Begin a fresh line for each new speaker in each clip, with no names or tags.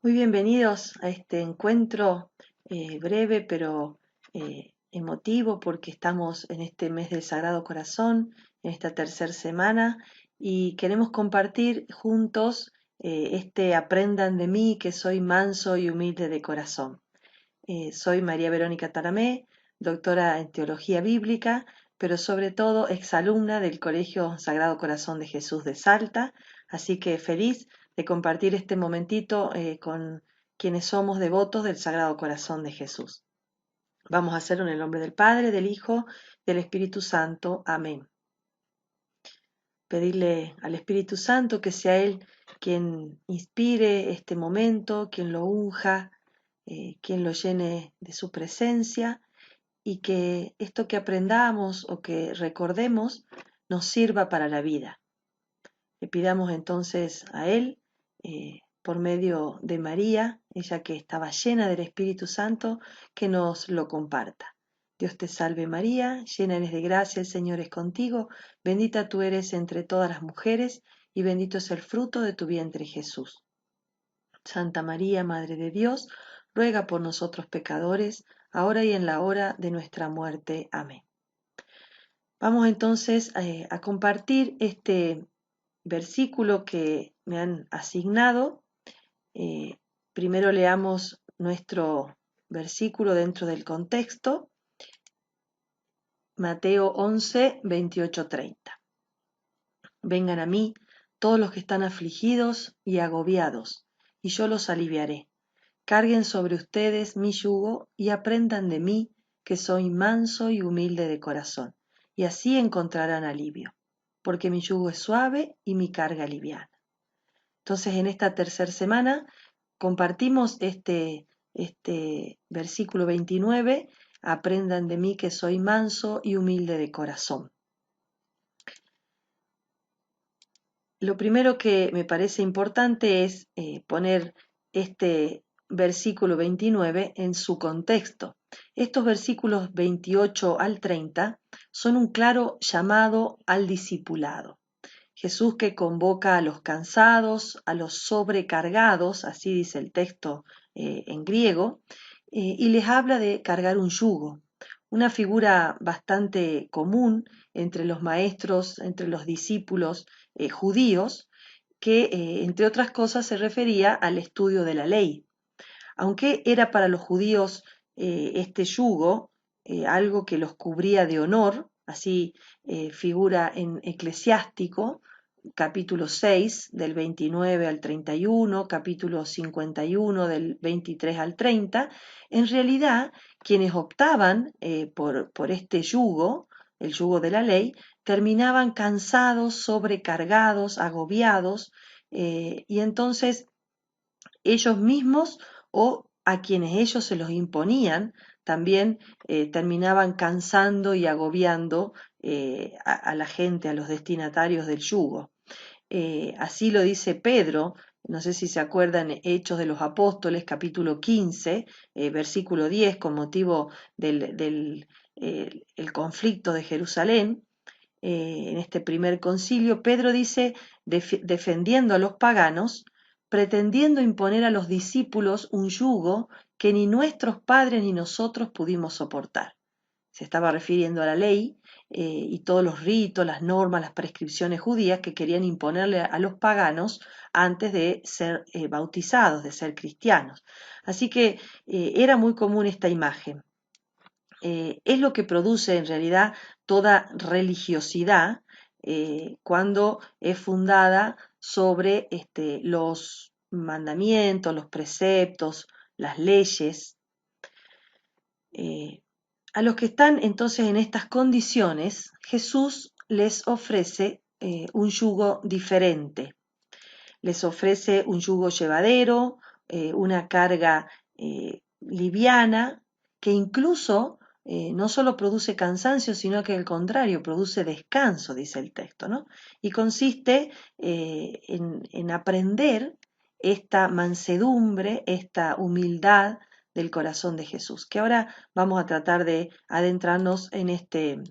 Muy bienvenidos a este encuentro breve pero emotivo porque estamos en este mes del Sagrado Corazón, en esta tercera semana y queremos compartir juntos este aprendan de mí que soy manso y humilde de corazón. Soy María Verónica Taramé, doctora en Teología Bíblica, pero sobre todo exalumna del Colegio Sagrado Corazón de Jesús de Salta, así que feliz de compartir este momentito con quienes somos devotos del Sagrado Corazón de Jesús. Vamos a hacerlo en el nombre del Padre, del Hijo, del Espíritu Santo. Amén. Pedirle al Espíritu Santo que sea Él quien inspire este momento, quien lo unja, quien lo llene de su presencia y que esto que aprendamos o que recordemos nos sirva para la vida. Le pidamos entonces a Él, por medio de María, ella que estaba llena del Espíritu Santo, que nos lo comparta. Dios te salve María, llena eres de gracia, el Señor es contigo, bendita tú eres entre todas las mujeres, y bendito es el fruto de tu vientre Jesús. Santa María, Madre de Dios, ruega por nosotros pecadores, ahora y en la hora de nuestra muerte. Amén. Vamos entonces a compartir este versículo que me han asignado. Eh, Primero leamos nuestro versículo dentro del contexto, Mateo 11, 28, 30. Vengan a mí todos los que están afligidos y agobiados, y yo los aliviaré. Carguen sobre ustedes mi yugo y aprendan de mí, que soy manso y humilde de corazón, y así encontrarán alivio, porque mi yugo es suave y mi carga liviana. Entonces, en esta tercera semana compartimos este versículo 29, aprendan de mí que soy manso y humilde de corazón. Lo primero que me parece importante es poner este versículo 29 en su contexto. Estos versículos 28 al 30 son un claro llamado al discipulado. Jesús que convoca a los cansados, a los sobrecargados, así dice el texto en griego, y les habla de cargar un yugo, una figura bastante común entre los maestros, entre los discípulos judíos, que entre otras cosas se refería al estudio de la ley. Aunque era para los judíos este yugo algo que los cubría de honor, así figura en Eclesiástico, capítulo 6 del 29 al 31, capítulo 51 del 23 al 30, en realidad quienes optaban por este yugo, el yugo de la ley, terminaban cansados, sobrecargados, agobiados, y entonces ellos mismos o a quienes ellos se los imponían, también terminaban cansando y agobiando a la gente, a los destinatarios del yugo. Así lo dice Pedro, no sé si se acuerdan, Hechos de los Apóstoles, capítulo 15, versículo 10, con motivo del el conflicto de Jerusalén. En este primer concilio, Pedro dice, defendiendo a los paganos, pretendiendo imponer a los discípulos un yugo que ni nuestros padres ni nosotros pudimos soportar. Se estaba refiriendo a la ley y todos los ritos, las normas, las prescripciones judías que querían imponerle a los paganos antes de ser bautizados, de ser cristianos. Así que era muy común esta imagen. Es lo que produce en realidad toda religiosidad cuando es fundada sobre los mandamientos, los preceptos, las leyes. A los que están entonces en estas condiciones, Jesús les ofrece un yugo diferente, les ofrece un yugo llevadero, una carga liviana, que incluso no solo produce cansancio, sino que al contrario, produce descanso, dice el texto, ¿no? Y consiste en aprender esta mansedumbre, esta humildad del corazón de Jesús, que ahora vamos a tratar de adentrarnos en estos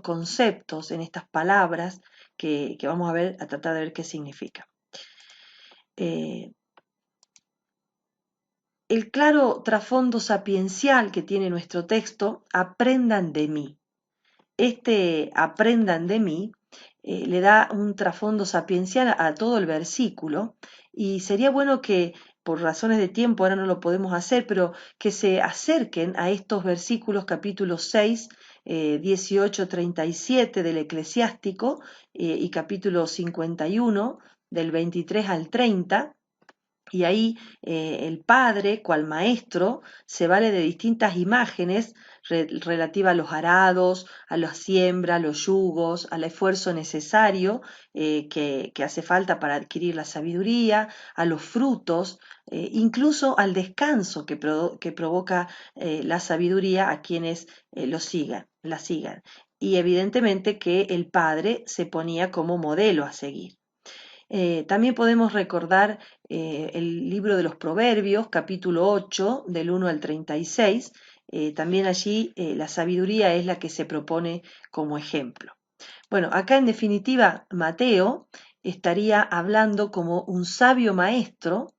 conceptos, en estas palabras que vamos a ver, a tratar de ver qué significa. El claro trasfondo sapiencial que tiene nuestro texto, aprendan de mí. Este aprendan de mí le da un trasfondo sapiencial a todo el versículo y sería bueno que, por razones de tiempo, ahora no lo podemos hacer, pero que se acerquen a estos versículos, capítulo 6, 18, 37 del Eclesiástico y capítulo 51 del 23 al 30. Y ahí el padre, cual maestro, se vale de distintas imágenes relativas a los arados, a la siembra, a los yugos, al esfuerzo necesario que hace falta para adquirir la sabiduría, a los frutos, incluso al descanso que provoca la sabiduría a quienes la sigan. Y evidentemente que el padre se ponía como modelo a seguir. También podemos recordar el libro de los Proverbios, capítulo 8, del 1 al 36. También allí la sabiduría es la que se propone como ejemplo. Bueno, acá en definitiva Mateo estaría hablando como un sabio maestro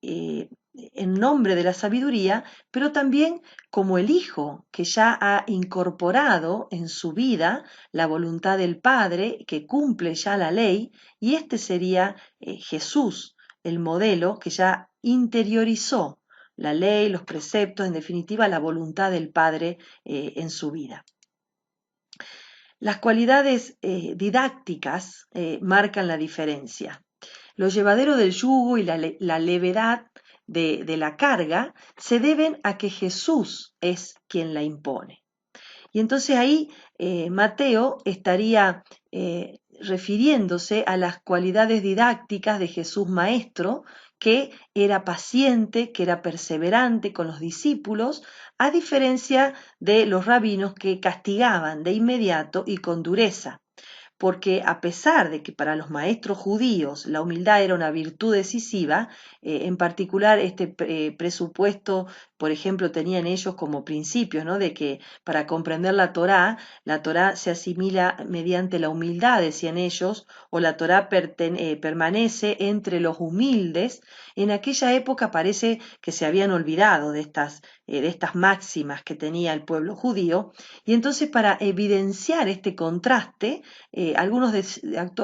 en nombre de la sabiduría, pero también como el Hijo que ya ha incorporado en su vida la voluntad del Padre, que cumple ya la ley, y este sería Jesús, el modelo que ya interiorizó la ley, los preceptos, en definitiva la voluntad del Padre en su vida. Las cualidades didácticas marcan la diferencia. Lo llevadero del yugo y la levedad de la carga se deben a que Jesús es quien la impone. Y entonces ahí Mateo estaría refiriéndose a las cualidades didácticas de Jesús Maestro, que era paciente, que era perseverante con los discípulos, a diferencia de los rabinos que castigaban de inmediato y con dureza. Porque a pesar de que para los maestros judíos la humildad era una virtud decisiva, en particular este presupuesto, por ejemplo, tenían ellos como principio, ¿no? De que para comprender la Torá se asimila mediante la humildad, decían ellos, o la Torá permanece entre los humildes. En aquella época parece que se habían olvidado de estas máximas que tenía el pueblo judío, y entonces para evidenciar este contraste, algunos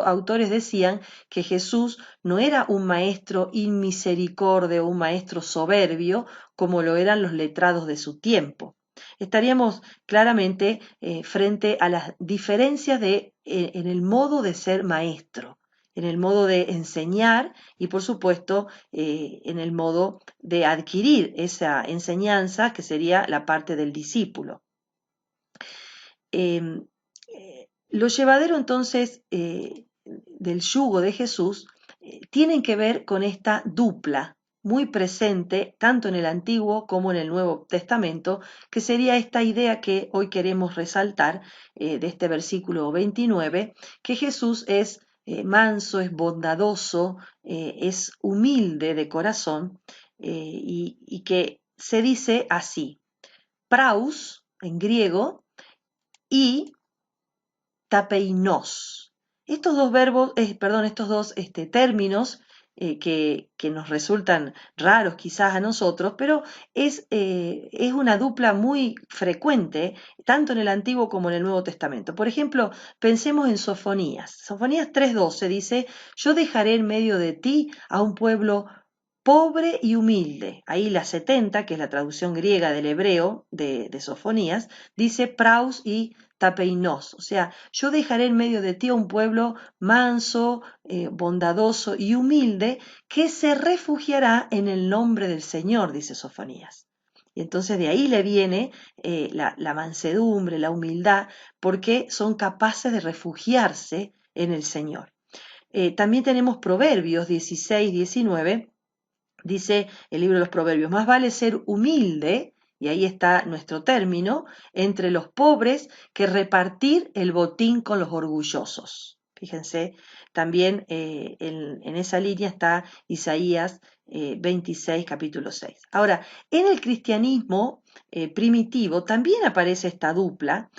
autores decían que Jesús no era un maestro inmisericordia o un maestro soberbio como lo eran los letrados de su tiempo. Estaríamos claramente frente a las diferencias en el modo de ser maestro, en el modo de enseñar y por supuesto en el modo de adquirir esa enseñanza que sería la parte del discípulo. Lo llevadero entonces del yugo de Jesús tienen que ver con esta dupla muy presente tanto en el Antiguo como en el Nuevo Testamento, que sería esta idea que hoy queremos resaltar de este versículo 29, que Jesús es manso, es bondadoso, es humilde de corazón y que se dice así, praus en griego y tapeinos. Estos dos verbos, estos dos términos que nos resultan raros quizás a nosotros, pero es una dupla muy frecuente, tanto en el Antiguo como en el Nuevo Testamento. Por ejemplo, pensemos en Sofonías. Sofonías 3:12 dice, yo dejaré en medio de ti a un pueblo pobre y humilde. Ahí la 70, que es la traducción griega del hebreo de Sofonías, dice praus y tapeinos, o sea, yo dejaré en medio de ti a un pueblo manso, bondadoso y humilde que se refugiará en el nombre del Señor, dice Sofonías. Y entonces de ahí le viene la mansedumbre, la humildad, porque son capaces de refugiarse en el Señor. También tenemos Proverbios 16, 19, dice el libro de los Proverbios, más vale ser humilde, y ahí está nuestro término, entre los pobres que repartir el botín con los orgullosos. Fíjense, también en esa línea está Isaías 26, capítulo 6. Ahora, en el cristianismo primitivo también aparece esta dupla.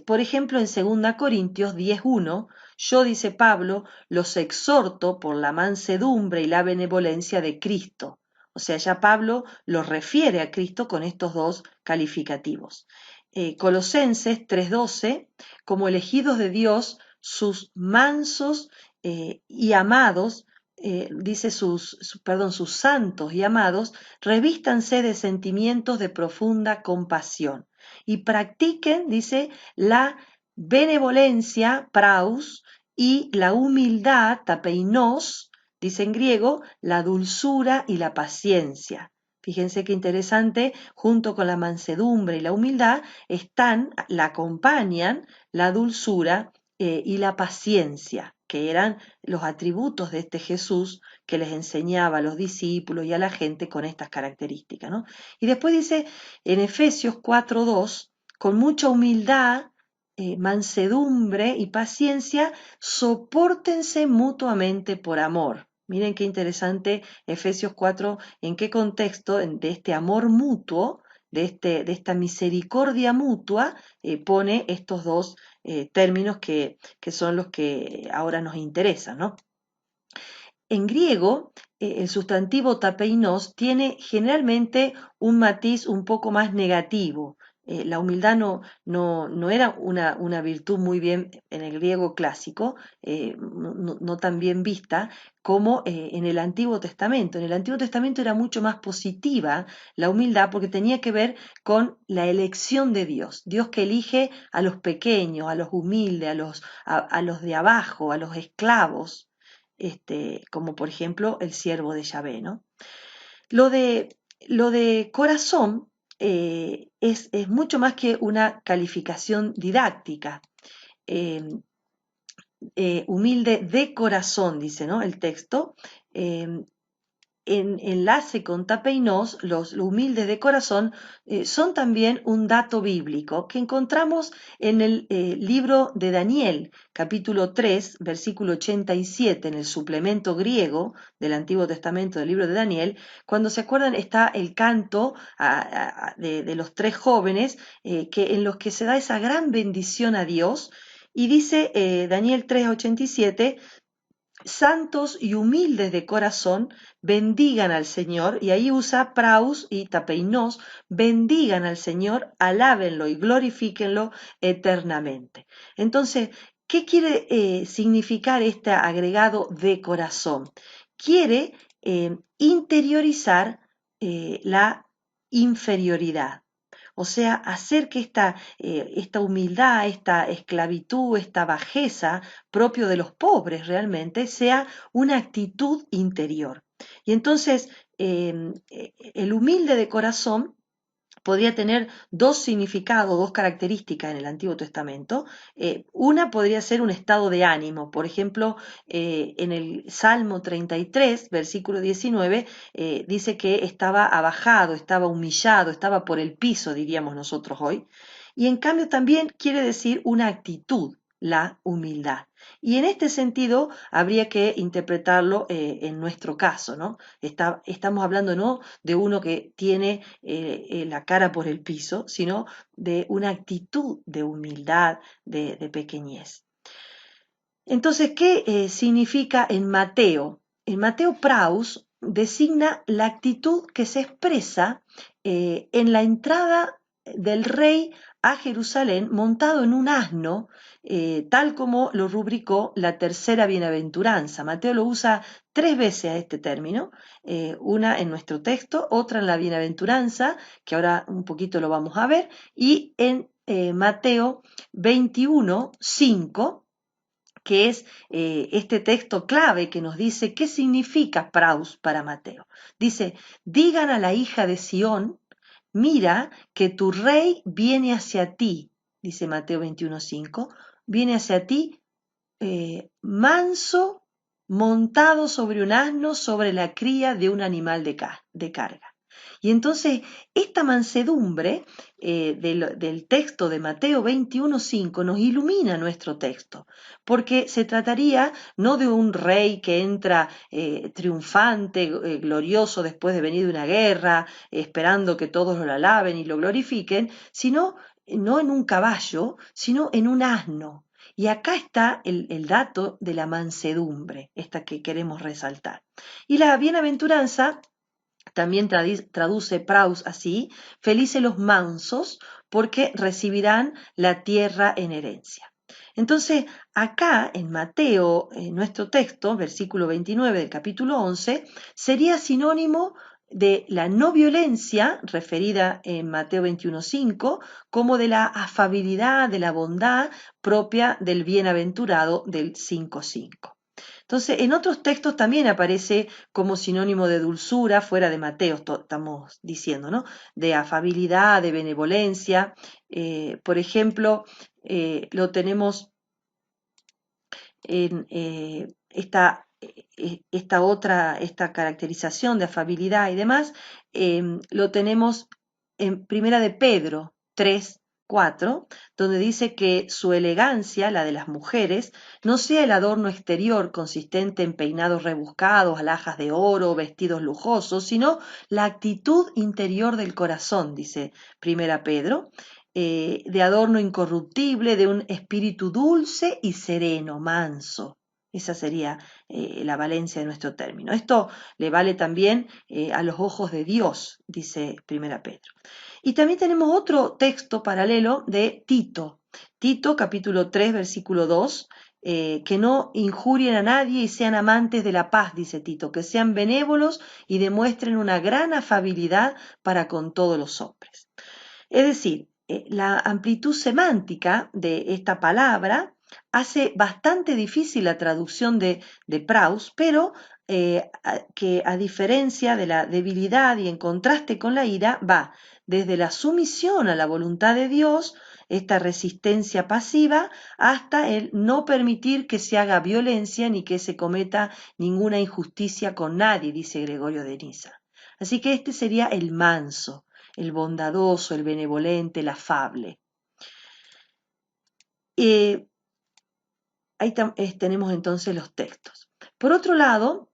Por ejemplo, en 2 Corintios 10:1, yo, dice Pablo, los exhorto por la mansedumbre y la benevolencia de Cristo. O sea, ya Pablo los refiere a Cristo con estos dos calificativos. Colosenses 3:12, como elegidos de Dios, sus mansos y amados, dice sus santos y amados, revístanse de sentimientos de profunda compasión y practiquen, dice, la benevolencia, praus, y la humildad, tapeinos, dice en griego, la dulzura y la paciencia. Fíjense qué interesante, junto con la mansedumbre y la humildad, la acompañan la dulzura y la paciencia, que eran los atributos de este Jesús que les enseñaba a los discípulos y a la gente con estas características, ¿no? Y después dice en Efesios 4:2, con mucha humildad, mansedumbre y paciencia, sopórtense mutuamente por amor. Miren qué interesante Efesios 4, en qué contexto de este amor mutuo, de esta misericordia mutua, pone estos dos términos que son los que ahora nos interesan, ¿no? En griego, el sustantivo tapeinos tiene generalmente un matiz un poco más negativo. La humildad no era una virtud muy bien en el griego clásico, no tan bien vista como en el Antiguo Testamento. En el Antiguo Testamento era mucho más positiva la humildad porque tenía que ver con la elección de Dios. Dios que elige a los pequeños, a los humildes, a los de abajo, a los esclavos, como por ejemplo el siervo de Yahvé, ¿no? Lo de, lo de corazón es mucho más que una calificación didáctica. Eh, Humilde de corazón, dice, ¿no? El texto. En enlace con tapeinos, los humildes de corazón son también un dato bíblico que encontramos en el libro de Daniel, capítulo 3, versículo 87, en el suplemento griego del Antiguo Testamento del libro de Daniel. Cuando se acuerdan, está el canto de los tres jóvenes en los que se da esa gran bendición a Dios. Y dice Daniel 3:87, santos y humildes de corazón, bendigan al Señor, y ahí usa praus y tapeinos, bendigan al Señor, alábenlo y glorifíquenlo eternamente. Entonces, ¿qué quiere significar este agregado de corazón? Quiere interiorizar la inferioridad. O sea, hacer que esta humildad, esta esclavitud, esta bajeza propio de los pobres realmente sea una actitud interior. Y entonces, el humilde de corazón podría tener dos significados, dos características en el Antiguo Testamento. Una podría ser un estado de ánimo. Por ejemplo, en el Salmo 33, versículo 19, dice que estaba abajado, estaba humillado, estaba por el piso, diríamos nosotros hoy. Y en cambio también quiere decir una actitud, la humildad. Y en este sentido habría que interpretarlo en nuestro caso, ¿no? Estamos hablando no de uno que tiene la cara por el piso, sino de una actitud de humildad, de pequeñez. Entonces, ¿qué significa en Mateo? En Mateo praus designa la actitud que se expresa en la entrada del rey a Jerusalén montado en un asno, tal como lo rubricó la tercera bienaventuranza. Mateo lo usa 3 veces a este término, una en nuestro texto, otra en la bienaventuranza, que ahora un poquito lo vamos a ver, y en Mateo 21:5, que es este texto clave que nos dice qué significa praus para Mateo. Dice, digan a la hija de Sión, mira que tu rey viene hacia ti, dice Mateo 21:5, viene hacia ti manso, montado sobre un asno, sobre la cría de un animal de carga. Y entonces esta mansedumbre del texto de Mateo 21:5 nos ilumina nuestro texto, porque se trataría no de un rey que entra triunfante, glorioso después de venir de una guerra, esperando que todos lo alaben y lo glorifiquen, sino no en un caballo, sino en un asno. Y acá está el dato de la mansedumbre, esta que queremos resaltar. Y la bienaventuranza también traduce Praus así: felices los mansos, porque recibirán la tierra en herencia. Entonces, acá en Mateo, en nuestro texto, versículo 29 del capítulo 11, sería sinónimo de la no violencia, referida en Mateo 21:5, como de la afabilidad, de la bondad propia del bienaventurado del 5:5. Entonces, en otros textos también aparece como sinónimo de dulzura, fuera de Mateo, estamos diciendo, ¿no? De afabilidad, de benevolencia. Por ejemplo, lo tenemos en esta caracterización de afabilidad y demás, lo tenemos en Primera de Pedro 3:4, donde dice que su elegancia, la de las mujeres, no sea el adorno exterior consistente en peinados rebuscados, alhajas de oro, vestidos lujosos, sino la actitud interior del corazón, dice Primera Pedro, de adorno incorruptible, de un espíritu dulce y sereno, manso. Esa sería la valencia de nuestro término. Esto le vale también a los ojos de Dios, dice Primera Pedro. Y también tenemos otro texto paralelo de Tito. Tito, capítulo 3, versículo 2, que no injurien a nadie y sean amantes de la paz, dice Tito, que sean benévolos y demuestren una gran afabilidad para con todos los hombres. Es decir, la amplitud semántica de esta palabra hace bastante difícil la traducción de Praus, pero que a diferencia de la debilidad y en contraste con la ira, va desde la sumisión a la voluntad de Dios, esta resistencia pasiva, hasta el no permitir que se haga violencia ni que se cometa ninguna injusticia con nadie, dice Gregorio de Niza. Así que este sería el manso, el bondadoso, el benevolente, el afable. Ahí tenemos entonces los textos. Por otro lado,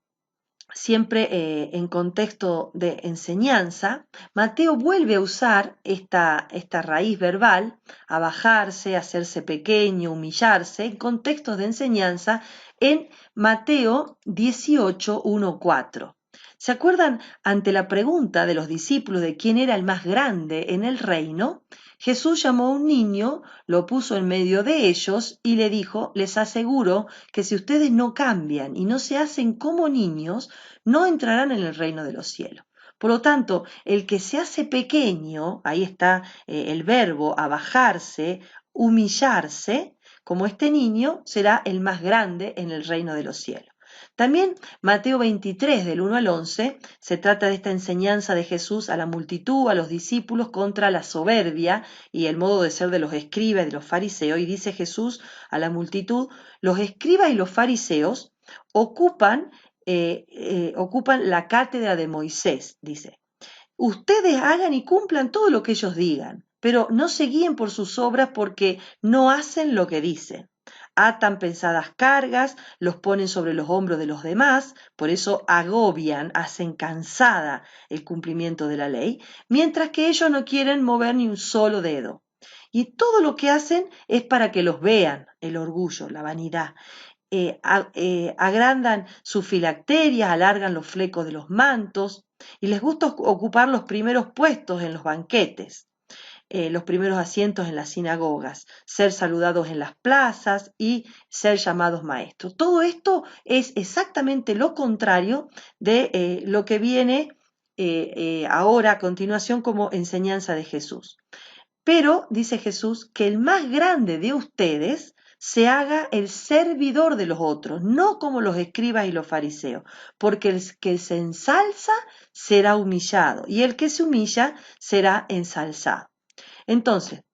siempre en contexto de enseñanza, Mateo vuelve a usar esta raíz verbal, a bajarse, hacerse pequeño, humillarse, en contextos de enseñanza, en Mateo 18:1-4. ¿Se acuerdan? Ante la pregunta de los discípulos de quién era el más grande en el reino, Jesús llamó a un niño, lo puso en medio de ellos y le dijo: les aseguro que si ustedes no cambian y no se hacen como niños, no entrarán en el reino de los cielos. Por lo tanto, el que se hace pequeño, ahí está el verbo abajarse, humillarse, como este niño, será el más grande en el reino de los cielos. También Mateo 23, del 1 al 11, se trata de esta enseñanza de Jesús a la multitud, a los discípulos, contra la soberbia y el modo de ser de los escribas y de los fariseos. Y dice Jesús a la multitud: los escribas y los fariseos ocupan la cátedra de Moisés, dice. Ustedes hagan y cumplan todo lo que ellos digan, pero no se guíen por sus obras porque no hacen lo que dicen. Atan pesadas cargas, los ponen sobre los hombros de los demás, por eso agobian, hacen cansada el cumplimiento de la ley, mientras que ellos no quieren mover ni un solo dedo. Y todo lo que hacen es para que los vean, el orgullo, la vanidad. Agrandan sus filacterias, alargan los flecos de los mantos y les gusta ocupar los primeros puestos en los banquetes, los primeros asientos en las sinagogas, ser saludados en las plazas y ser llamados maestros. Todo esto es exactamente lo contrario de lo que viene ahora a continuación como enseñanza de Jesús. Pero dice Jesús que el más grande de ustedes se haga el servidor de los otros, no como los escribas y los fariseos, porque el que se ensalza será humillado y el que se humilla será ensalzado. Entonces,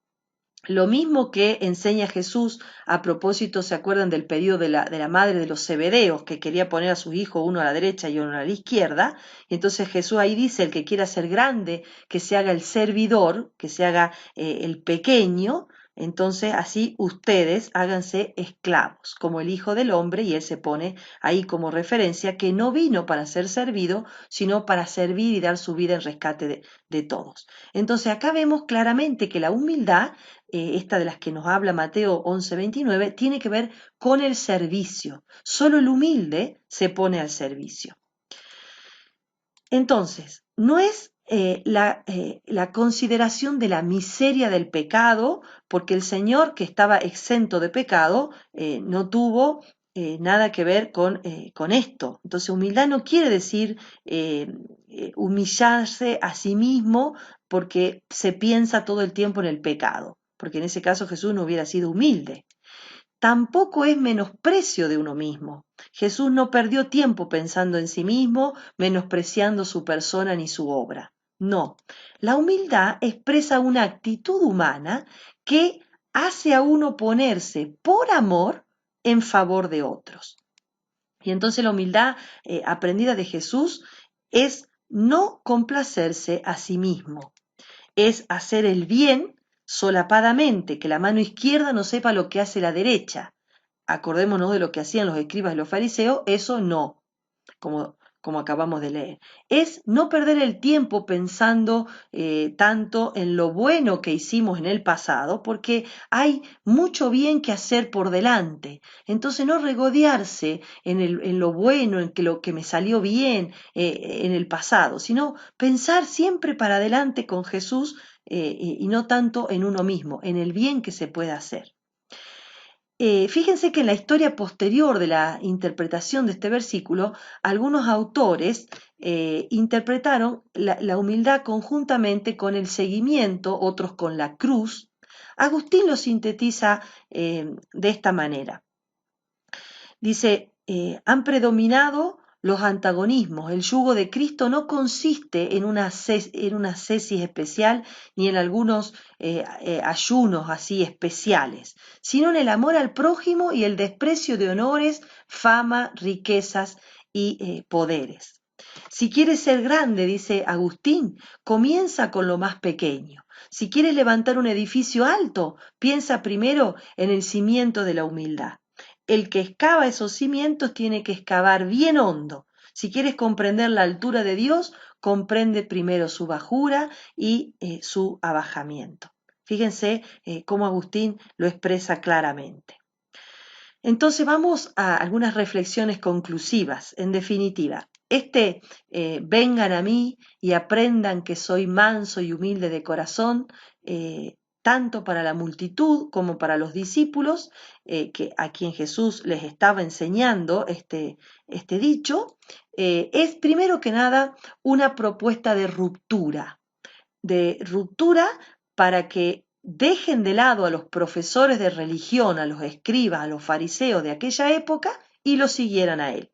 Lo mismo que enseña Jesús a propósito, ¿se acuerdan del pedido de la madre de los Zebedeos, que quería poner a sus hijos uno a la derecha y uno a la izquierda? Y entonces Jesús ahí dice, el que quiera ser grande, que se haga el servidor, que se haga el pequeño. Entonces así ustedes háganse esclavos, como el Hijo del Hombre, y él se pone ahí como referencia, que no vino para ser servido, sino para servir y dar su vida en rescate de todos. Entonces acá vemos claramente que la humildad, esta de las que nos habla Mateo 11:29, tiene que ver con el servicio. Solo el humilde se pone al servicio. Entonces, no es la consideración de la miseria del pecado, porque el Señor, que estaba exento de pecado, no tuvo nada que ver con esto. Entonces, humildad no quiere decir humillarse a sí mismo porque se piensa todo el tiempo en el pecado, porque en ese caso Jesús no hubiera sido humilde. Tampoco es menosprecio de uno mismo. Jesús no perdió tiempo pensando en sí mismo, menospreciando su persona ni su obra. No, la humildad expresa una actitud humana que hace a uno ponerse por amor en favor de otros. Y entonces la humildad aprendida de Jesús es no complacerse a sí mismo, es hacer el bien solapadamente, que la mano izquierda no sepa lo que hace la derecha. Acordémonos de lo que hacían los escribas y los fariseos, eso no, como acabamos de leer. Es no perder el tiempo pensando tanto en lo bueno que hicimos en el pasado, porque hay mucho bien que hacer por delante. Entonces no regodearse en lo bueno, en que lo que me salió bien en el pasado, sino pensar siempre para adelante con Jesús y no tanto en uno mismo, en el bien que se puede hacer. Fíjense que en la historia posterior de la interpretación de este versículo, algunos autores interpretaron la humildad conjuntamente con el seguimiento, otros con la cruz. Agustín lo sintetiza de esta manera. Dice, han predominado los antagonismos. El yugo de Cristo no consiste en una cesis especial ni en algunos ayunos así especiales, sino en el amor al prójimo y el desprecio de honores, fama, riquezas y poderes. Si quieres ser grande, dice Agustín, comienza con lo más pequeño. Si quieres levantar un edificio alto, piensa primero en el cimiento de la humildad. El que excava esos cimientos tiene que excavar bien hondo. Si quieres comprender la altura de Dios, comprende primero su bajura y su abajamiento. Fíjense cómo Agustín lo expresa claramente. Entonces vamos a algunas reflexiones conclusivas. En definitiva, vengan a mí y aprendan que soy manso y humilde de corazón, tanto para la multitud como para los discípulos, a quien Jesús les estaba enseñando este dicho, es primero que nada una propuesta de ruptura para que dejen de lado a los profesores de religión, a los escribas, a los fariseos de aquella época y los siguieran a él.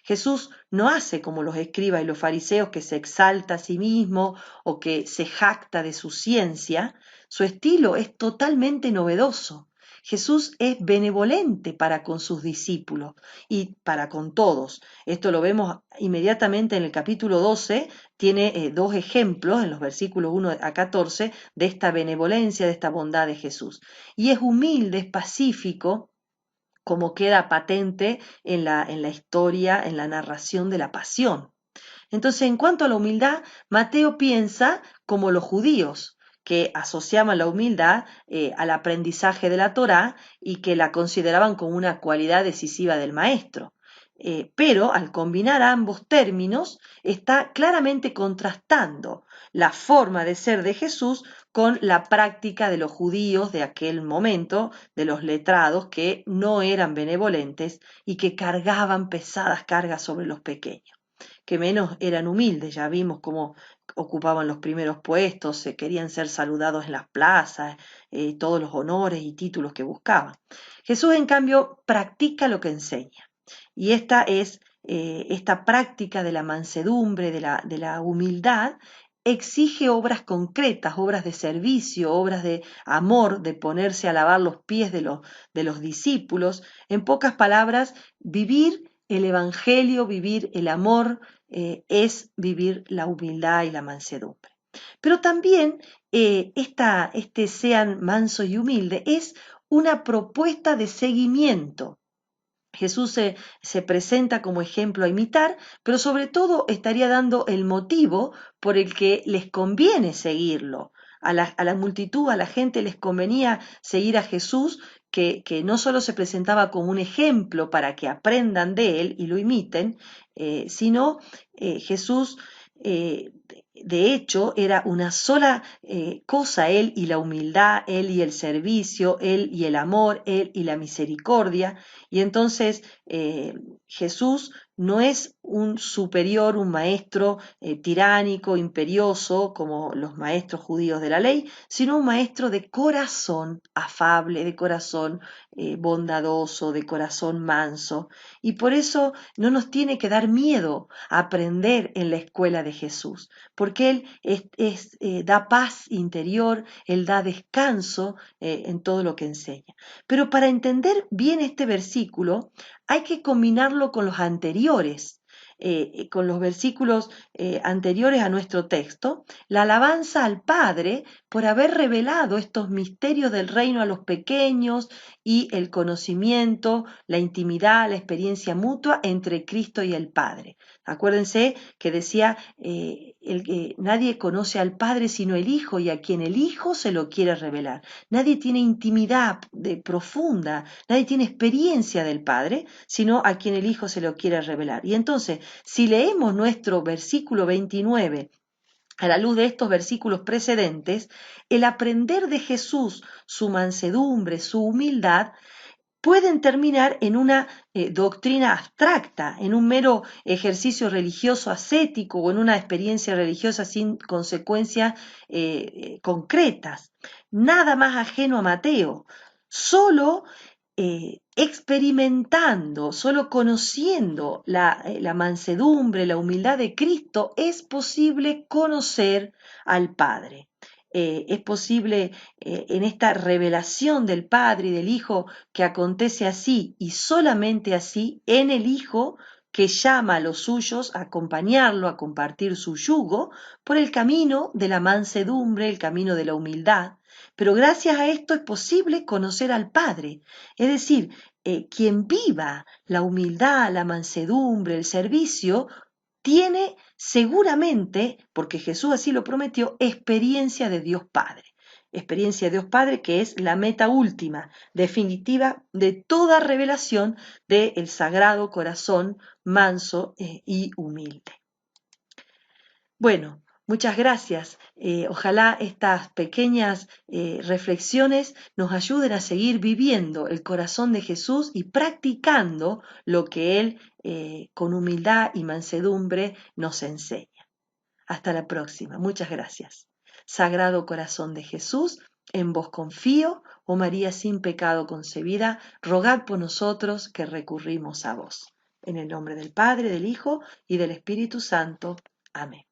Jesús no hace como los escribas y los fariseos, que se exalta a sí mismo o que se jacta de su ciencia. Su estilo es totalmente novedoso. Jesús es benevolente para con sus discípulos y para con todos. Esto lo vemos inmediatamente en el capítulo 12, tiene dos ejemplos en los versículos 1 a 14 de esta benevolencia, de esta bondad de Jesús. Y es humilde, es pacífico, como queda patente en la historia, en la narración de la pasión. Entonces, en cuanto a la humildad, Mateo piensa como los judíos, que asociaban la humildad al aprendizaje de la Torá y que la consideraban como una cualidad decisiva del maestro. Pero al combinar ambos términos, está claramente contrastando la forma de ser de Jesús con la práctica de los judíos de aquel momento, de los letrados que no eran benevolentes y que cargaban pesadas cargas sobre los pequeños, que menos eran humildes. Ya vimos cómo ocupaban los primeros puestos, se querían ser saludados en las plazas, todos los honores y títulos que buscaban. Jesús, en cambio, practica lo que enseña. Y esta práctica de la mansedumbre, de la humildad, exige obras concretas, obras de servicio, obras de amor, de ponerse a lavar los pies de los discípulos. En pocas palabras, vivir el Evangelio, vivir el amor, es vivir la humildad y la mansedumbre. Pero también este sean manso y humilde es una propuesta de seguimiento. Jesús se presenta como ejemplo a imitar, pero sobre todo estaría dando el motivo por el que les conviene seguirlo. A la multitud, a la gente les convenía seguir a Jesús, que no solo se presentaba como un ejemplo para que aprendan de él y lo imiten, sino Jesús, de hecho, era una sola cosa, él y la humildad, él y el servicio, él y el amor, él y la misericordia. Y entonces Jesús no es un superior, un maestro tiránico, imperioso, como los maestros judíos de la ley, sino un maestro de corazón afable, de corazón bondadoso, de corazón manso. Y por eso no nos tiene que dar miedo aprender en la escuela de Jesús, porque Él da paz interior, Él da descanso en todo lo que enseña. Pero para entender bien este versículo hay que combinarlo con los anteriores, con los versículos anteriores a nuestro texto, la alabanza al Padre por haber revelado estos misterios del reino a los pequeños y el conocimiento, la intimidad, la experiencia mutua entre Cristo y el Padre. Acuérdense que decía nadie conoce al Padre sino el Hijo y a quien el Hijo se lo quiere revelar. Nadie tiene intimidad profunda, nadie tiene experiencia del Padre, sino a quien el Hijo se lo quiere revelar. Y entonces, si leemos nuestro versículo 29, a la luz de estos versículos precedentes, el aprender de Jesús, su mansedumbre, su humildad, pueden terminar en una doctrina abstracta, en un mero ejercicio religioso ascético o en una experiencia religiosa sin consecuencias concretas. Nada más ajeno a Mateo. Solo experimentando, solo conociendo la mansedumbre, la humildad de Cristo, es posible conocer al Padre. Es posible en esta revelación del Padre y del Hijo que acontece así y solamente así en el Hijo que llama a los suyos a acompañarlo, a compartir su yugo por el camino de la mansedumbre, el camino de la humildad. Pero gracias a esto es posible conocer al Padre, es decir, quien viva la humildad, la mansedumbre, el servicio, tiene seguramente, porque Jesús así lo prometió, experiencia de Dios Padre. Experiencia de Dios Padre que es la meta última, definitiva de toda revelación del Sagrado Corazón manso y humilde. Bueno, muchas gracias. Ojalá estas pequeñas reflexiones nos ayuden a seguir viviendo el corazón de Jesús y practicando lo que Él con humildad y mansedumbre nos enseña. Hasta la próxima. Muchas gracias. Sagrado Corazón de Jesús, en vos confío, oh María sin pecado concebida, rogad por nosotros que recurrimos a vos. En el nombre del Padre, del Hijo y del Espíritu Santo. Amén.